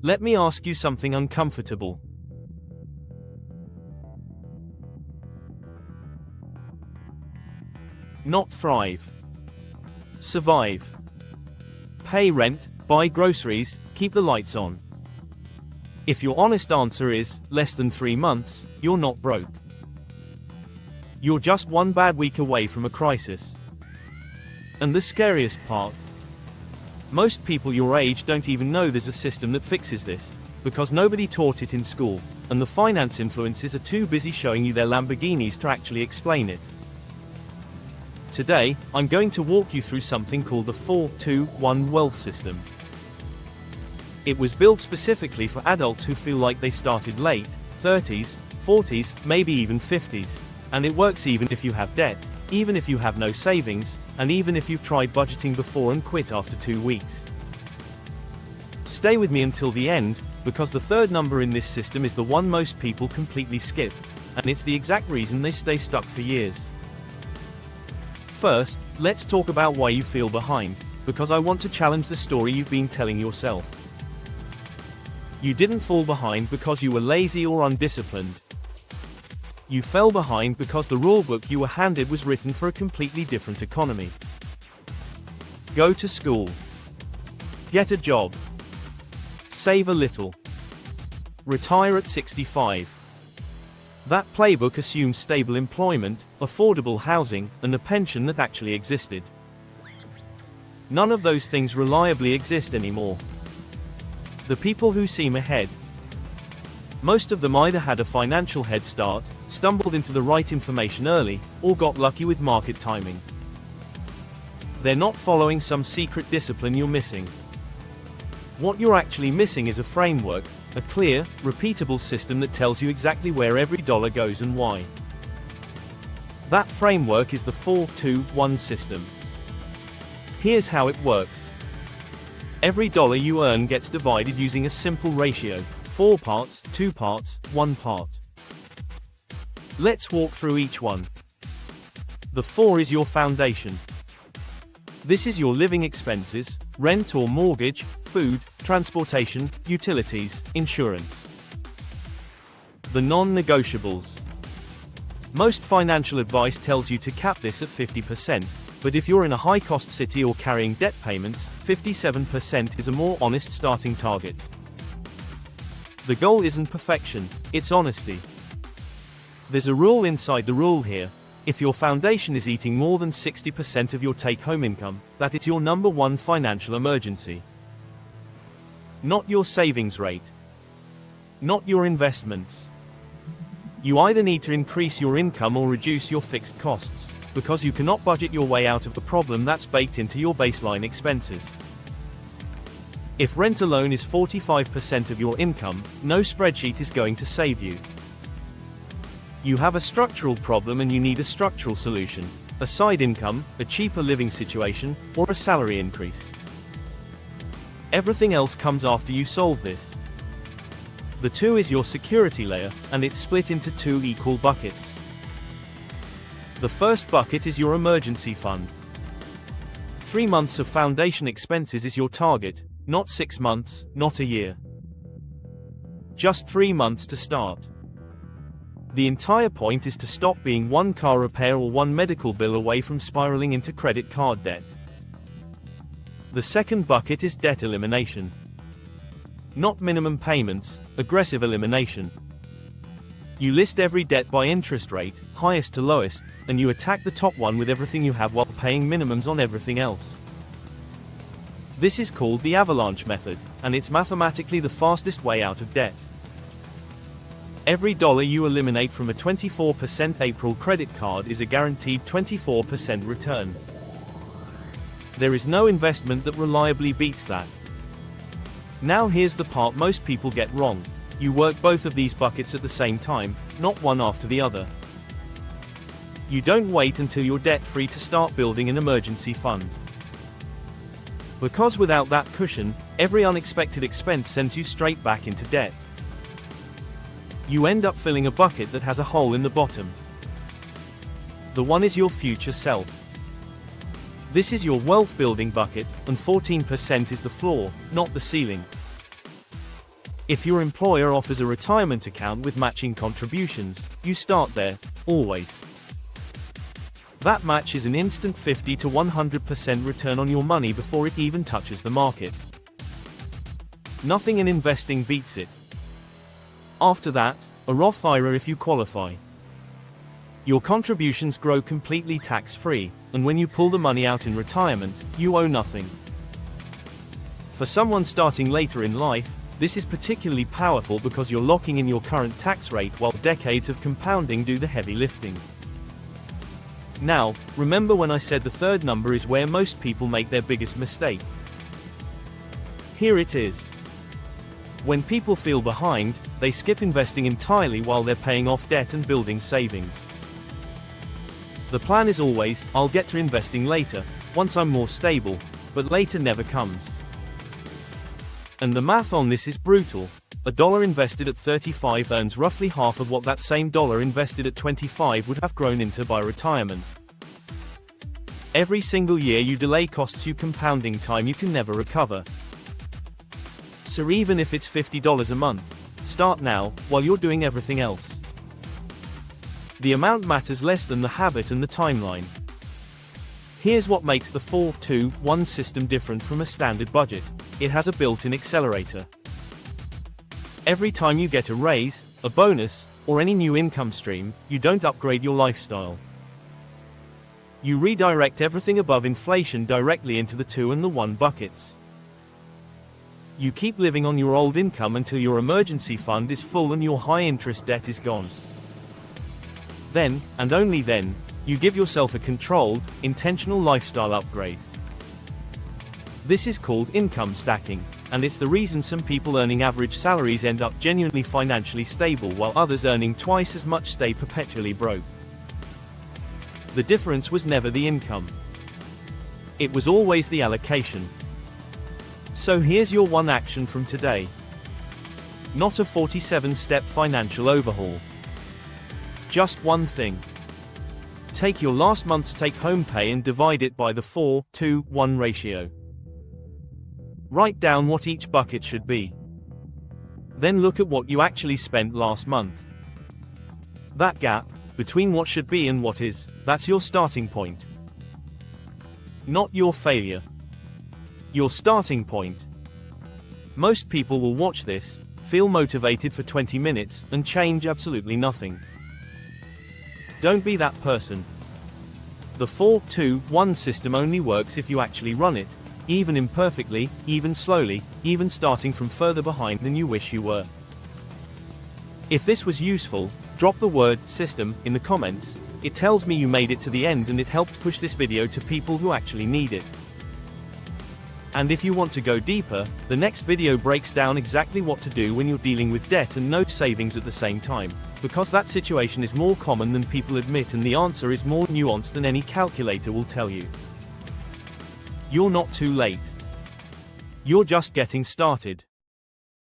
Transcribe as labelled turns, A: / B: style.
A: Let me ask you something uncomfortable. Not thrive. Survive. Pay rent, buy groceries, keep the lights on. If your honest answer is, less than 3 months, you're not broke. You're just one bad week away from a crisis. And the scariest part? Most people your age don't even know there's a system that fixes this, because nobody taught it in school, and the finance influencers are too busy showing you their Lamborghinis to actually explain it. Today, I'm going to walk you through something called the 4-2-1 wealth system. It was built specifically for adults who feel like they started late, 30s, 40s, maybe even 50s. And it works even if you have debt, even if you have no savings, and even if you've tried budgeting before and quit after 2 weeks. Stay with me until the end, because the third number in this system is the one most people completely skip, and it's the exact reason they stay stuck for years. First, let's talk about why you feel behind, because I want to challenge the story you've been telling yourself. You didn't fall behind because you were lazy or undisciplined. You fell behind because the rulebook you were handed was written for a completely different economy. Go to school. Get a job. Save a little. Retire at 65. That playbook assumes stable employment, affordable housing, and a pension that actually existed. None of those things reliably exist anymore. The people who seem ahead. Most of them either had a financial head start, stumbled into the right information early, or got lucky with market timing. They're not following some secret discipline you're missing. What you're actually missing is a framework, a clear, repeatable system that tells you exactly where every dollar goes and why. That framework is the 4-2-1 system. Here's how it works. Every dollar you earn gets divided using a simple ratio: 4 parts, 2 parts, 1 part. Let's walk through each one. The 4 is your foundation. This is your living expenses, rent or mortgage, food, transportation, utilities, insurance. The non-negotiables. Most financial advice tells you to cap this at 50%, but if you're in a high-cost city or carrying debt payments, 57% is a more honest starting target. The goal isn't perfection, it's honesty. There's a rule inside the rule here. If your foundation is eating more than 60% of your take-home income, that is your number one financial emergency. Not your savings rate. Not your investments. You either need to increase your income or reduce your fixed costs, because you cannot budget your way out of the problem that's baked into your baseline expenses. If rent alone is 45% of your income, no spreadsheet is going to save you. You have a structural problem and you need a structural solution: a side income, a cheaper living situation, or a salary increase. Everything else comes after you solve this. The 2 is your security layer, and it's split into 2 equal buckets. The first bucket is your emergency fund. 3 months of foundation expenses is your target, not 6 months, not a year. Just 3 months to start. The entire point is to stop being one car repair or one medical bill away from spiraling into credit card debt. The second bucket is debt elimination. Not minimum payments, aggressive elimination. You list every debt by interest rate, highest to lowest, and you attack the top one with everything you have while paying minimums on everything else. This is called the avalanche method, and it's mathematically the fastest way out of debt. Every dollar you eliminate from a 24% April credit card is a guaranteed 24% return. There is no investment that reliably beats that. Now here's the part most people get wrong. You work both of these buckets at the same time, not one after the other. You don't wait until you're debt-free to start building an emergency fund. Because without that cushion, every unexpected expense sends you straight back into debt. You end up filling a bucket that has a hole in the bottom. The one is your future self. This is your wealth building bucket, and 14% is the floor, not the ceiling. If your employer offers a retirement account with matching contributions, you start there, always. That match is an instant 50 to 100% return on your money before it even touches the market. Nothing in investing beats it. After that, a Roth IRA if you qualify. Your contributions grow completely tax-free, and when you pull the money out in retirement, you owe nothing. For someone starting later in life, this is particularly powerful because you're locking in your current tax rate while decades of compounding do the heavy lifting. Now, remember when I said the third number is where most people make their biggest mistake? Here it is. When people feel behind, they skip investing entirely while they're paying off debt and building savings. The plan is always, I'll get to investing later, once I'm more stable, but later never comes. And the math on this is brutal. $1 invested at 35 earns roughly half of what that same dollar invested at 25 would have grown into by retirement. Every single year you delay costs you compounding time you can never recover. So even if it's $50 a month, start now, while you're doing everything else. The amount matters less than the habit and the timeline. Here's what makes the 4-2-1 system different from a standard budget. It has a built-in accelerator. Every time you get a raise, a bonus, or any new income stream, you don't upgrade your lifestyle. You redirect everything above inflation directly into the 2 and the 1 buckets. You keep living on your old income until your emergency fund is full and your high-interest debt is gone. Then, and only then, you give yourself a controlled, intentional lifestyle upgrade. This is called income stacking, and it's the reason some people earning average salaries end up genuinely financially stable while others earning twice as much stay perpetually broke. The difference was never the income. It was always the allocation. So here's your one action from today. Not a 47-step financial overhaul. Just one thing. Take your last month's take-home pay and divide it by the 4-2-1 ratio. Write down what each bucket should be. Then look at what you actually spent last month. That gap, between what should be and what is, that's your starting point. Not your failure. Your starting point. Most people will watch this, feel motivated for 20 minutes, and change absolutely nothing. Don't be that person. The 4-2-1 system only works if you actually run it, even imperfectly, even slowly, even starting from further behind than you wish you were. If this was useful, drop the word system in the comments. It tells me you made it to the end and it helped push this video to people who actually need it. And if you want to go deeper, the next video breaks down exactly what to do when you're dealing with debt and no savings at the same time, because that situation is more common than people admit and the answer is more nuanced than any calculator will tell you. You're not too late. You're just getting started.